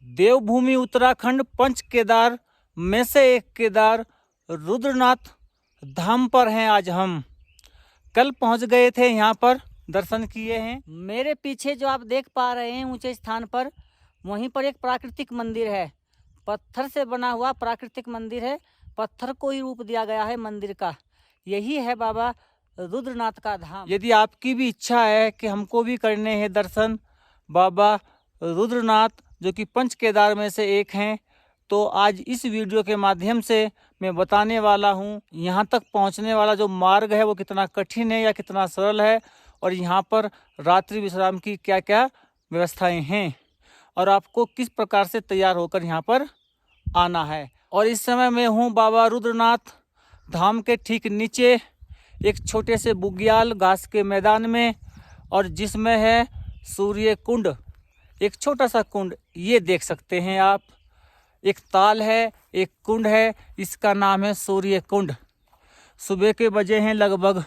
देवभूमि उत्तराखंड पंच केदार में से एक केदार रुद्रनाथ धाम पर हैं आज हम। कल पहुंच गए थे, यहाँ पर दर्शन किए हैं। मेरे पीछे जो आप देख पा रहे हैं ऊंचे स्थान पर, वहीं पर एक प्राकृतिक मंदिर है। पत्थर से बना हुआ प्राकृतिक मंदिर है। पत्थर को ही रूप दिया गया है मंदिर का। यही है बाबा रुद्रनाथ का धाम। यदि आपकी भी इच्छा है कि हमको भी करने हैं दर्शन बाबा रुद्रनाथ, जो कि पंच केदार में से एक हैं, तो आज इस वीडियो के माध्यम से मैं बताने वाला हूँ यहाँ तक पहुँचने वाला जो मार्ग है वो कितना कठिन है या कितना सरल है, और यहाँ पर रात्रि विश्राम की क्या क्या व्यवस्थाएं हैं, और आपको किस प्रकार से तैयार होकर यहाँ पर आना है। और इस समय मैं हूँ बाबा रुद्रनाथ धाम के ठीक नीचे एक छोटे से बुग्याल घास के मैदान में, और जिसमें है सूर्य कुंड, एक छोटा सा कुंड ये देख सकते हैं आप। एक ताल है, एक कुंड है, इसका नाम है सूर्य कुंड। सुबह के बजे हैं लगभग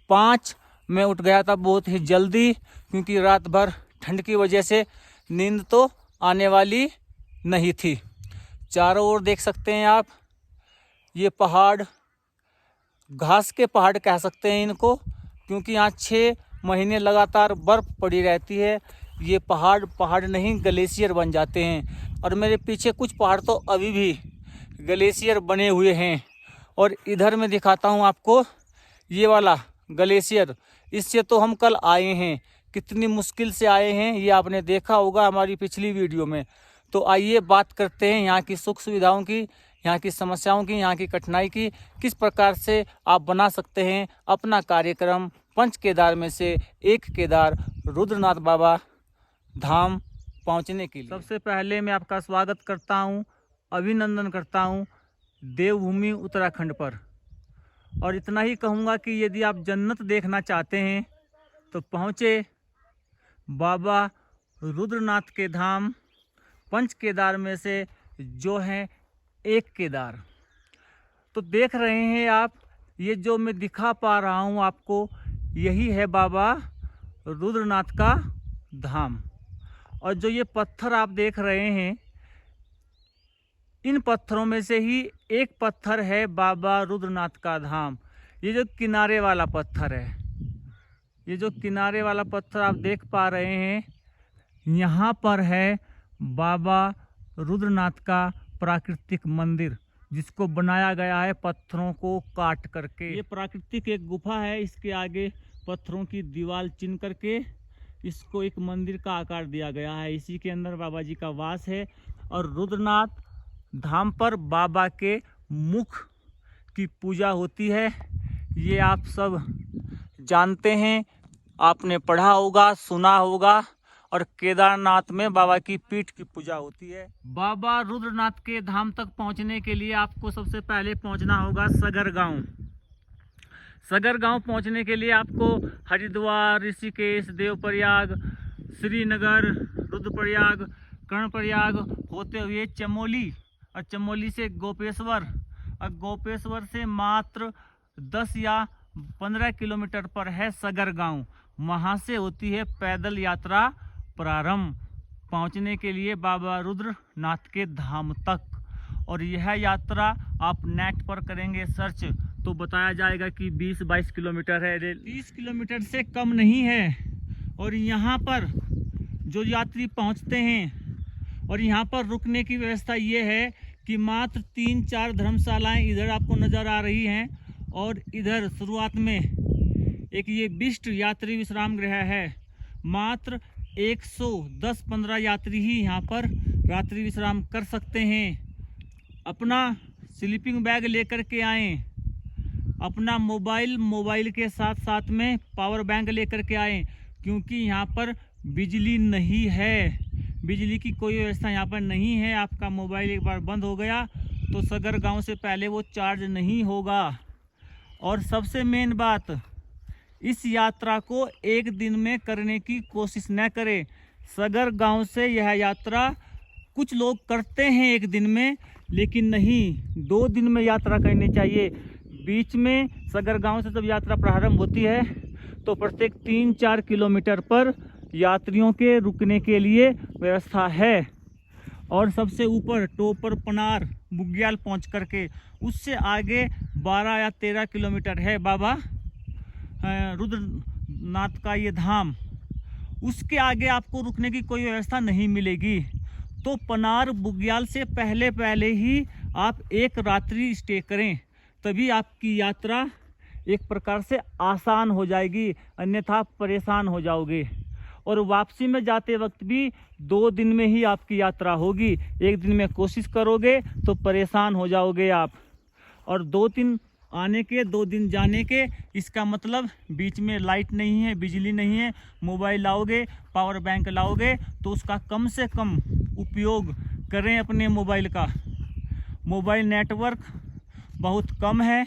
5। मैं उठ गया था बहुत ही जल्दी, क्योंकि रात भर ठंड की वजह से नींद तो आने वाली नहीं थी। चारों ओर देख सकते हैं आप, ये पहाड़, घास के पहाड़ कह सकते हैं इनको, क्योंकि यहाँ 6 महीने लगातार बर्फ पड़ी रहती है। ये पहाड़ नहीं, ग्लेशियर बन जाते हैं। और मेरे पीछे कुछ पहाड़ तो अभी भी ग्लेशियर बने हुए हैं। और इधर मैं दिखाता हूँ आपको ये वाला ग्लेशियर। इससे तो हम कल आए हैं, कितनी मुश्किल से आए हैं ये आपने देखा होगा हमारी पिछली वीडियो में। तो आइए बात करते हैं यहाँ की सुख सुविधाओं की, यहाँ की समस्याओं की, यहाँ की कठिनाई की, किस प्रकार से आप बना सकते हैं अपना कार्यक्रम पंच केदार में से एक केदार रुद्रनाथ बाबा धाम पहुँचने के लिए। सबसे पहले मैं आपका स्वागत करता हूँ, अभिनंदन करता हूँ देवभूमि उत्तराखंड पर। और इतना ही कहूँगा कि यदि आप जन्नत देखना चाहते हैं तो पहुँचे बाबा रुद्रनाथ के धाम पंच केदार में से जो हैं एक केदार। तो देख रहे हैं आप, ये जो मैं दिखा पा रहा हूँ आपको, यही है बाबा रुद्रनाथ का धाम। और जो ये पत्थर आप देख रहे हैं, इन पत्थरों में से ही एक पत्थर है बाबा रुद्रनाथ का धाम। ये जो किनारे वाला पत्थर है, ये जो किनारे वाला पत्थर आप देख पा रहे हैं, यहाँ पर है बाबा रुद्रनाथ का प्राकृतिक मंदिर, जिसको बनाया गया है पत्थरों को काट करके। ये प्राकृतिक एक गुफा है, इसके आगे पत्थरों की दीवार चिन करके इसको एक मंदिर का आकार दिया गया है। इसी के अंदर बाबा जी का वास है। और रुद्रनाथ धाम पर बाबा के मुख की पूजा होती है, ये आप सब जानते हैं, आपने पढ़ा होगा, सुना होगा। और केदारनाथ में बाबा की पीठ की पूजा होती है। बाबा रुद्रनाथ के धाम तक पहुंचने के लिए आपको सबसे पहले पहुंचना होगा सगर गांव। सगर गांव पहुंचने के लिए आपको हरिद्वार, ऋषिकेश, देवप्रयाग, श्रीनगर, रुद्रप्रयाग, कर्णप्रयाग होते हुए चमोली, और चमोली से गोपेश्वर, और गोपेश्वर से मात्र 10 या 15 किलोमीटर पर है सगर गांव। वहां से होती है पैदल यात्रा प्रारंभ पहुंचने के लिए बाबा रुद्रनाथ के धाम तक। और यह यात्रा आप नेट पर करेंगे सर्च तो बताया जाएगा कि 20-22 किलोमीटर है, 30 किलोमीटर से कम नहीं है। और यहाँ पर जो यात्री पहुँचते हैं, और यहाँ पर रुकने की व्यवस्था ये है कि मात्र 3-4 धर्मशालाएं इधर आपको नज़र आ रही हैं। और इधर शुरुआत में एक ये बिष्ट यात्री विश्राम गृह है। मात्र 110-15 यात्री ही यहाँ पर रात्रि विश्राम कर सकते हैं। अपना स्लीपिंग बैग लेकर के आएँ, अपना मोबाइल के साथ साथ में पावर बैंक लेकर के आएँ, क्योंकि यहाँ पर बिजली नहीं है, बिजली की कोई व्यवस्था यहाँ पर नहीं है। आपका मोबाइल एक बार बंद हो गया तो सगर गांव से पहले वो चार्ज नहीं होगा। और सबसे मेन बात, इस यात्रा को एक दिन में करने की कोशिश न करें। सगर गांव से यह यात्रा कुछ लोग करते हैं एक दिन में, लेकिन नहीं, 2 दिन में यात्रा करनी चाहिए। बीच में सगर गांव से जब यात्रा प्रारंभ होती है तो प्रत्येक 3-4 किलोमीटर पर यात्रियों के रुकने के लिए व्यवस्था है। और सबसे ऊपर टोपर पनार बुग्याल पहुंच करके उससे आगे 12 या 13 किलोमीटर है बाबा रुद्रनाथ का ये धाम। उसके आगे आपको रुकने की कोई व्यवस्था नहीं मिलेगी। तो पनार बुग्याल से पहले पहले ही आप एक रात्रि स्टे करें, तभी आपकी यात्रा एक प्रकार से आसान हो जाएगी, अन्यथा आप परेशान हो जाओगे। और वापसी में जाते वक्त भी 2 दिन में ही आपकी यात्रा होगी। एक दिन में कोशिश करोगे तो परेशान हो जाओगे आप। और 2 दिन आने के 2 दिन जाने के, इसका मतलब बीच में लाइट नहीं है, बिजली नहीं है। मोबाइल लाओगे, पावर बैंक लाओगे तो उसका कम से कम उपयोग करें अपने मोबाइल का। मोबाइल नेटवर्क बहुत कम है,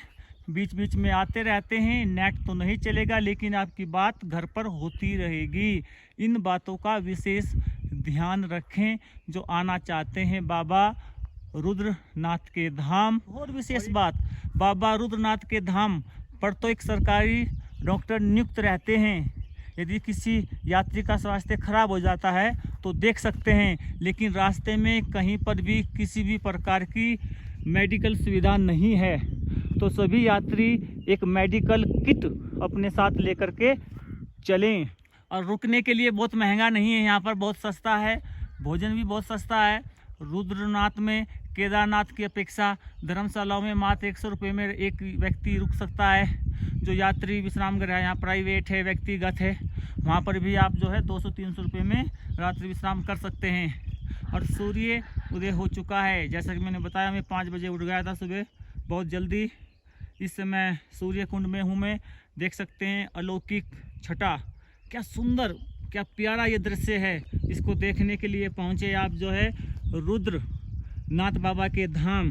बीच बीच में आते रहते हैं, नेट तो नहीं चलेगा लेकिन आपकी बात घर पर होती रहेगी। इन बातों का विशेष ध्यान रखें जो आना चाहते हैं बाबा रुद्रनाथ के धाम। और विशेष बात, बाबा रुद्रनाथ के धाम पर तो एक सरकारी डॉक्टर नियुक्त रहते हैं। यदि किसी यात्री का स्वास्थ्य खराब हो जाता है तो देख सकते हैं, लेकिन रास्ते में कहीं पर भी किसी भी प्रकार की मेडिकल सुविधा नहीं है। तो सभी यात्री एक मेडिकल किट अपने साथ लेकर के चलें। और रुकने के लिए बहुत महंगा नहीं है, यहाँ पर बहुत सस्ता है, भोजन भी बहुत सस्ता है। रुद्रनाथ में केदारनाथ की अपेक्षा धर्मशालाओं में मात्र 100 रुपये में एक व्यक्ति रुक सकता है। जो यात्री विश्राम गृह है, यहाँ प्राइवेट है, व्यक्तिगत है, वहाँ पर भी आप जो है 200-300 रुपये में रात्रि विश्राम कर सकते हैं। और सूर्य उदय हो चुका है, जैसा कि मैंने बताया, मैं 5 बजे उठ गया था सुबह बहुत जल्दी। इस समय सूर्य कुंड में हूँ मैं, देख सकते हैं अलौकिक छटा, क्या सुंदर क्या प्यारा ये दृश्य है। इसको देखने के लिए पहुँचे आप जो है रुद्रनाथ बाबा के धाम।